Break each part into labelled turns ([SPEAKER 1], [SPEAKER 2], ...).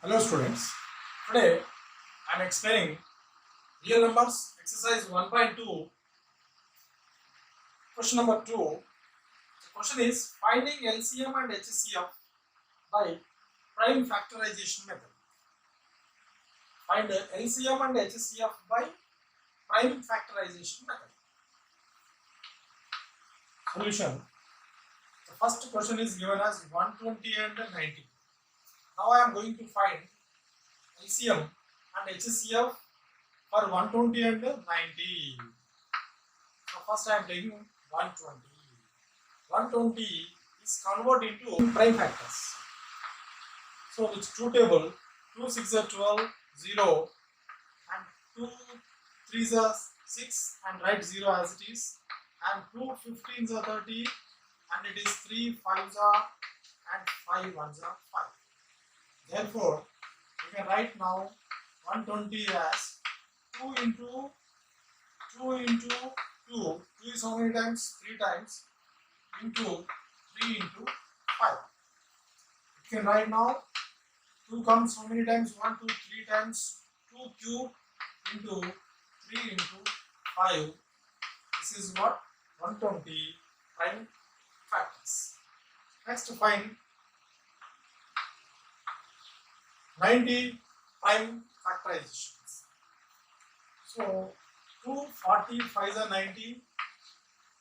[SPEAKER 1] Hello students, today I am explaining real numbers exercise 1.2 question number 2. The question is finding LCM and HCF by prime factorization method. Find the LCM and HCF by prime factorization method. Solution. The first question is given as 120 and 90. Now I am going to find LCM and HCF for 120 and 90. So first I am taking 120. 120 is converted into prime factors. So with two table, 2 6 are 12, 0 and 2 3s are 6 and write 0 as it is, and 2 15s are 30 and it is 3 5s are and 5 1s are 5. Therefore, we can write now 120 as 2 into 2 into 2. 2 is how many times? 3 times into 3 into 5. You can write now 2 comes how many times? 1, 2, 3 times 2 cube into 3 into 5. This is what? 120 prime factors. Next, to find 90 prime factorizations. So 2 40 5s are 90.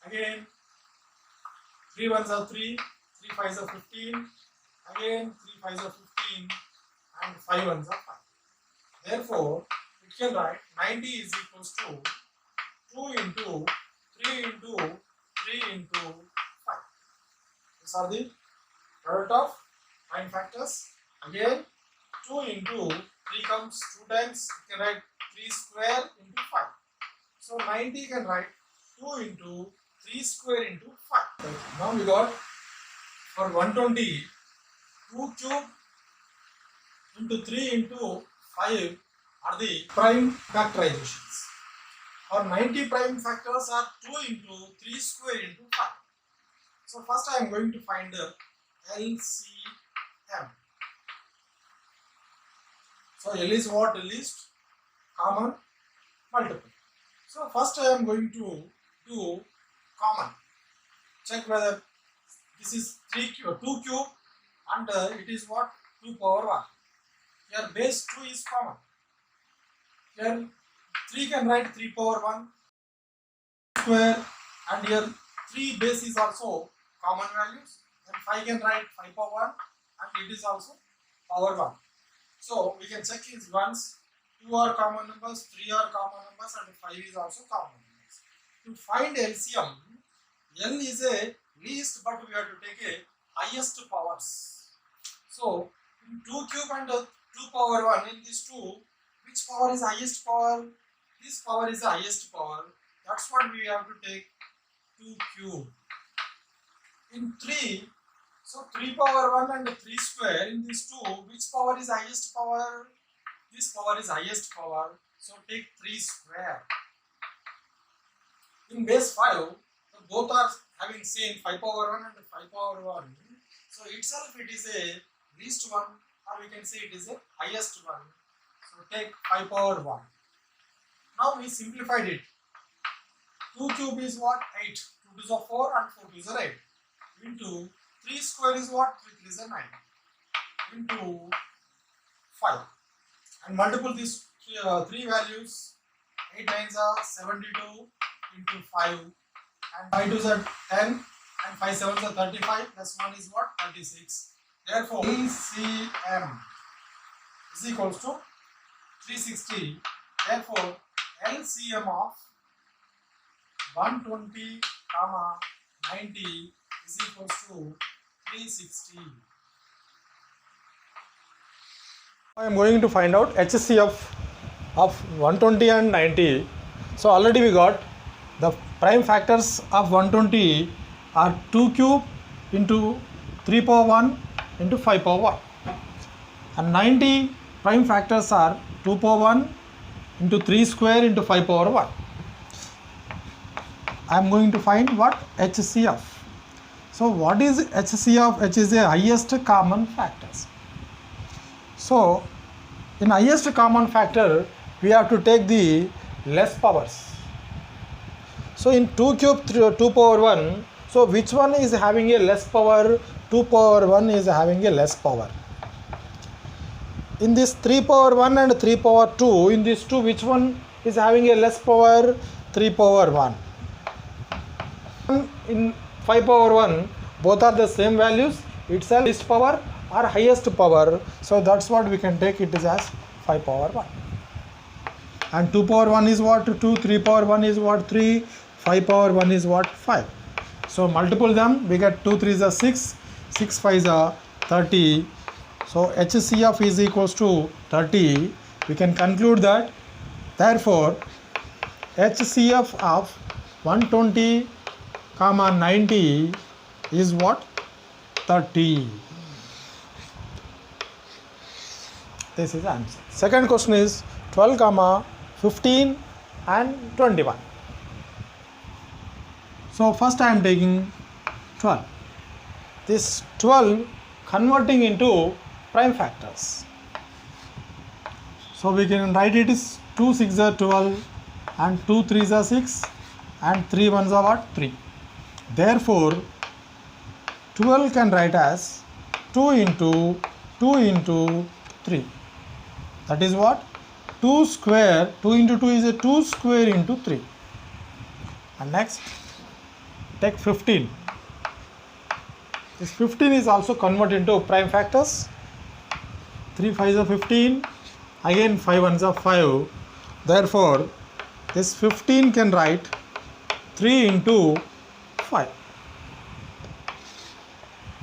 [SPEAKER 1] Again 3 1s are 3, 3 5s are 15. Again 3 5s are 15 and 5 1s are 5. Therefore, it can write 90 is equals to 2 into 3 into 3 into 5. These are the product of prime factors. Again 2 into 3 comes 2 times, you can write 3 square into 5. So 90 can write 2 into 3 square into 5. Okay. Now we got for 120, 2 cube into 3 into 5 are the prime factorizations. Our 90 prime factors are 2 into 3 square into 5. So first I am going to find the LCM. So L is what? Least common multiple. So first I am going to do common. Check whether this is 2 cube and it is what? 2 power 1. Here base 2 is common. Here 3 can write 3 power 1 square, and here 3 base is also common values. Then 5 can write 5 power 1 and it is also power 1. So we can check is once 2 are common numbers, 3 are common numbers and 5 is also common numbers. To find LCM, L is a least but we have to take a highest powers. So in 2 cube and 2 power 1, in these two, which power is highest power? This power is the highest power. That's what we have to take 2 cube. In 3, so 3 power 1 and 3 square, in these two, which power is highest power? This power is highest power, so take 3 square. In base 5, both are having same 5 power 1 and 5 power 1. So itself it is a least one, or we can say it is a highest one. So take 5 power 1. Now we simplified it. 2 cube is what? 8. 2 2s are 4 and 4 2s are 8. Into 3 square is what? 3 3s are 9. Into 5. And multiple these three values. 8 9s are 72 into 5. And 5 2s are 10. And 5 7s are 35. Plus 1 is what? 36. Therefore, LCM is equals to 360. Therefore, LCM of 120, 90 is equals to 360. I am going to find out HCF of 120 and 90. So already we got the prime factors of 120 are 2 cube into 3 power 1 into 5 power 1. And 90 prime factors are 2 power 1 into 3 square into 5 power 1. I am going to find what? HCF. So what is HCF? H is the highest common factors. So in highest common factor we have to take the less powers. So in 2 cube 2 power 1, so which one is having a less power? 2 power 1 is having a less power. In this 3 power 1 and 3 power 2, in these two, which one is having a less power? 3 power 1. In 5 power 1, both are the same values. It's a least power or highest power. So that's what we can take it is as 5 power 1. And 2 power 1 is what? 2. 3 power 1 is what? 3. 5 power 1 is what? 5. So multiple them, we get 2 3s are 6, 6 5s are 30. So HCF is equals to 30. We can conclude that therefore HCF of 120 comma 90 is what? 30. This is the answer. Second question is 12 comma 15 and 21. So first I am taking 12. This 12 converting into prime factors. So we can write it is 2 6s are 12 and 2 3s are 6 and 3 1s are what? 3. Therefore 12 can write as 2 into 3. That is what? 2 square, 2 into 2 is a 2 square into 3. And next take 15. This 15 is also converted into prime factors. 3 5s are 15. Again 5 1s are 5. Therefore this 15 can write 3 into 5.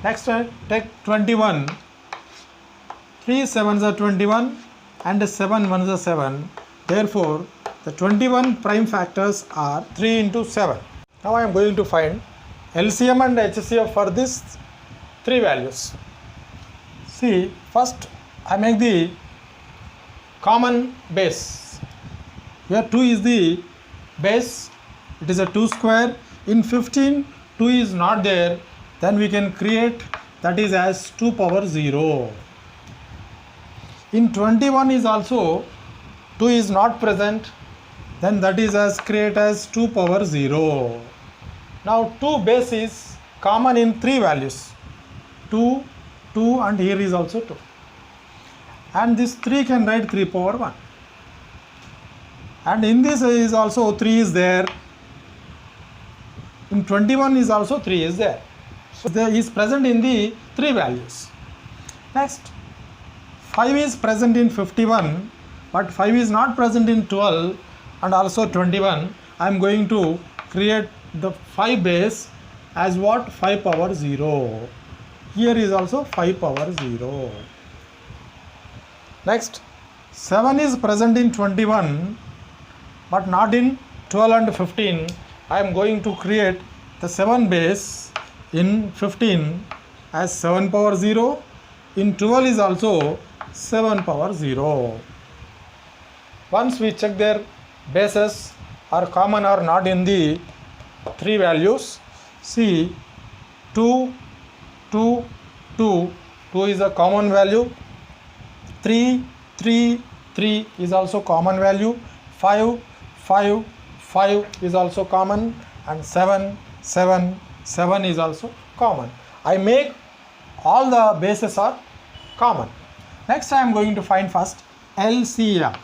[SPEAKER 1] Next take 21. 3 7s are 21 and 7 1s are 7. Therefore the 21 prime factors are 3 into 7. Now I am going to find LCM and HCF for these three values. See, first I make the common base. Here 2 is the base, it is a 2 square. In 15 2 is not there, then we can create that is as 2 power 0. In 21 is also 2 is not present, then that is as create as 2 power 0. Now 2 base is common in 3 values, 2, 2 and here is also 2. And this 3 can write 3 power 1. And in this is also 3 is there. In 21 is also 3 is there. So there is present in the 3 values. Next 5 is present in 51, but 5 is not present in 12 and also 21. I am going to create the 5 base as what? 5 power 0. Here is also 5 power 0. Next 7 is present in 21 but not in 12 and 15. I am going to create the 7 base in 15 as 7 power 0. In 12 is also 7 power 0. Once we check their bases are common or not in the 3 values, see 2, 2, 2, 2 is a common value, 3, 3, 3 is also common value, 5, 5, 5 is also common, and 7, 7, 7 is also common. I make all the bases are common. Next I am going to find first LCM.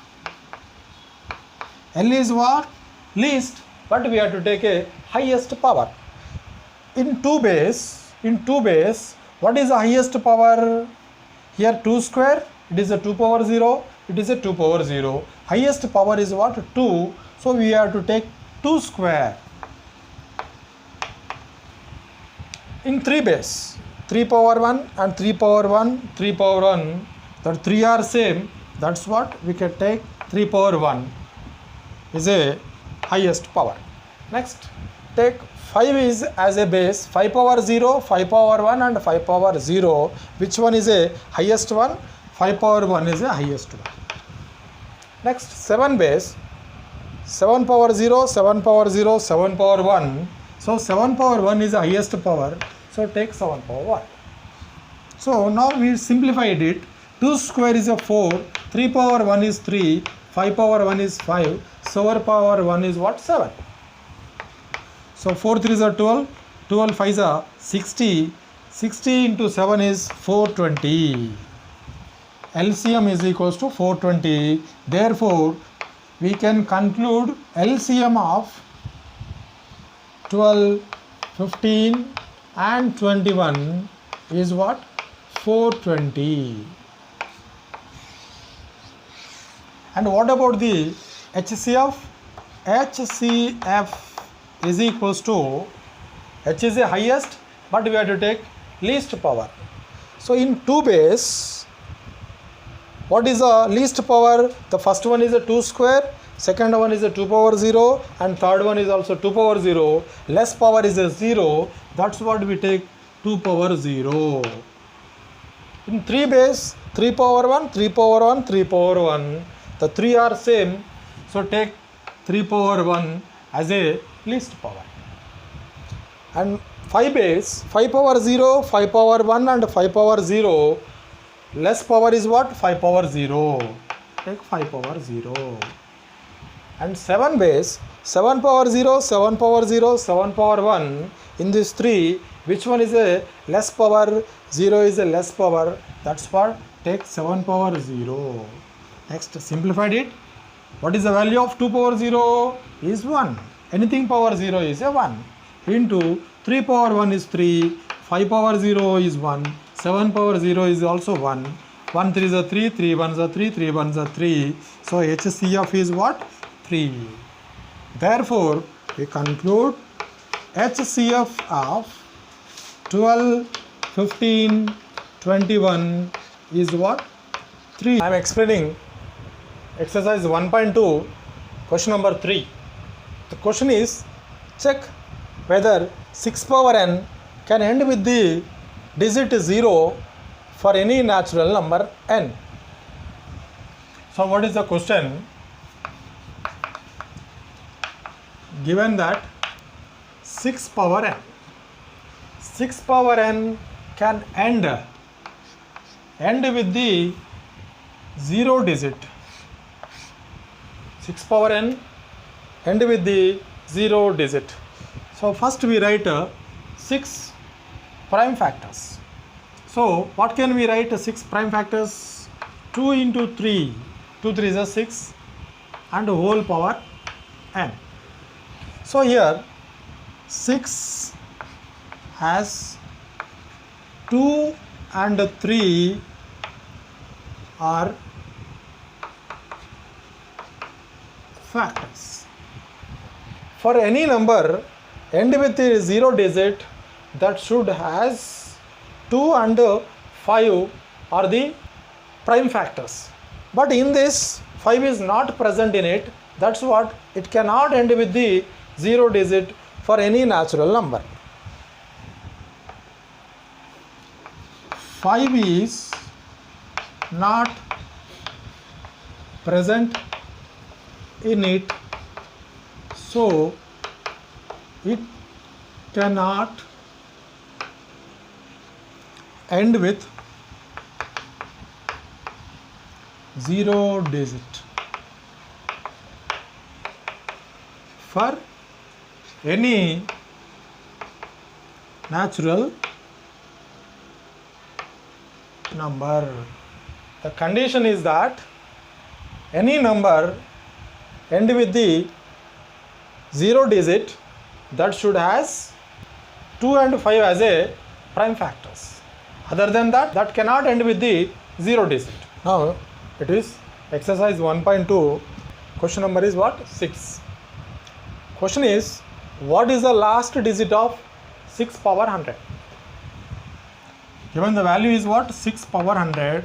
[SPEAKER 1] L is what? Least, but we have to take a highest power. In 2 base, what is the highest power? Here 2 square, it is a 2 power 0, it is a 2 power 0. Highest power is what? 2, so we have to take 2 square. In 3 base, 3 power 1 and 3 power 1, 3 power 1, the 3 are same, that's what we can take 3 power 1 is a highest power. Next take 5 is as a base, 5 power 0, 5 power 1 and 5 power 0. Which one is a highest one? 5 power 1 is a highest one. Next 7 base, 7 power 0, 7 power 0, 7 power 1. So 7 power 1 is the highest power. So take 7 power 1. So now we simplified it. 2 square is a 4, 3 power 1 is 3, 5 power 1 is 5, 7 power 1 is what? 7. So 4 3 is a 12, 12 5 is a 60, 60 into 7 is 420. LCM is equals to 420. Therefore, we can conclude LCM of 12, 15 and 21 is what? 420. And what about the HCF? HCF is equals to, H is the highest, but we have to take least power. So in 2 base, what is the least power? The first one is a 2 square, second one is a 2 power 0, and third one is also 2 power 0. Less power is a 0. That's what we take, 2 power 0. In 3 base, 3 power 1, 3 power 1, 3 power 1. The 3 are same. So take 3 power 1 as a least power. And 5 base, 5 power 0, 5 power 1 and 5 power 0. Less power is what? 5 power 0. Take 5 power 0. And 7 base, 7 power 0, 7 power 0, 7 power 1. In these 3, which one is a less power? 0 is a less power. That's what, take 7 power 0. Next, simplified it. What is the value of 2 power 0? Is 1. Anything power 0 is a 1. Into 3 power 1 is 3. 5 power 0 is 1. 7 power 0 is also 1. 1 3 is a 3. 3 1 is a 3. 3 1 is a 3. So HCF is what? 3. Therefore, we conclude HCF of 12, 15, 21 is what? 3. I am explaining exercise 1.2, question number 3. The question is, check whether 6 power n can end with the digit 0 for any natural number n. So what is the question? Given that 6 power n can end with the 0 digit. 6 power n end with the 0 digit. So first we write 6 prime factors. So what can we write? 6 prime factors? 2 into 3. 2 3 is a 6 and whole power n. So here 6 has 2 and 3 are factors. For any number end with a 0 digit, that should has 2 and 5 are the prime factors. But in this 5 is not present in it. That's what, it cannot end with the 0 digit for any natural number. 5 is not present in it, so it cannot end with 0 digit for any natural number. The condition is that any number end with the 0 digit that should has 2 and 5 as a prime factors. Other than that, that cannot end with the 0 digit. Now it is exercise 1.2. Question number is what? 6. Question is, what is the last digit of 6 power 100? Given the value is what? 6 power 100.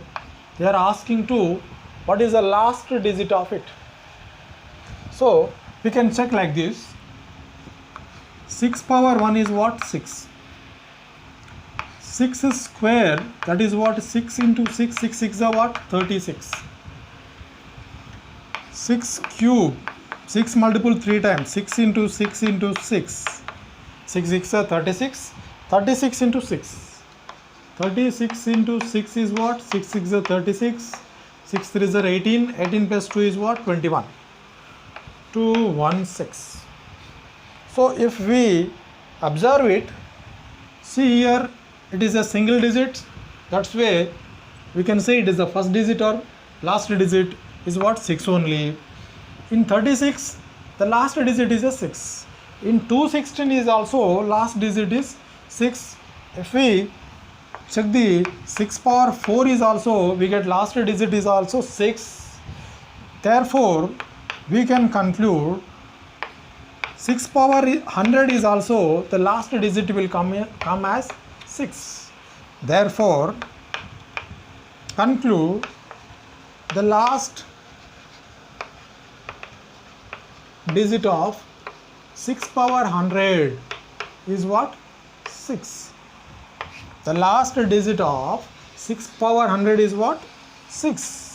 [SPEAKER 1] They are asking to what is the last digit of it. So we can check like this. 6 power 1 is what? 6. 6 square, that is what? 6 into 6, 6 6 are what? 36. 6 cube, 6 multiple 3 times, 6 into 6 into 6. 6 6 are 36. 36 into 6. 36 into 6 is what? 6 6 is 36. 6 3 is 18. 18 plus 2 is what? 21. 216. So if we observe it, see here it is a single digit. That's why we can say it is the first digit or last digit is what? 6 only. In 36, the last digit is a 6. In 216 is also last digit is 6. If we check the 6 power 4 is also, we get last digit is also 6. Therefore, we can conclude 6 power 100 is also the last digit will come as 6. Therefore, conclude the last digit of 6 power 100 is what? 6. The last digit of 6 power 100 is what? 6.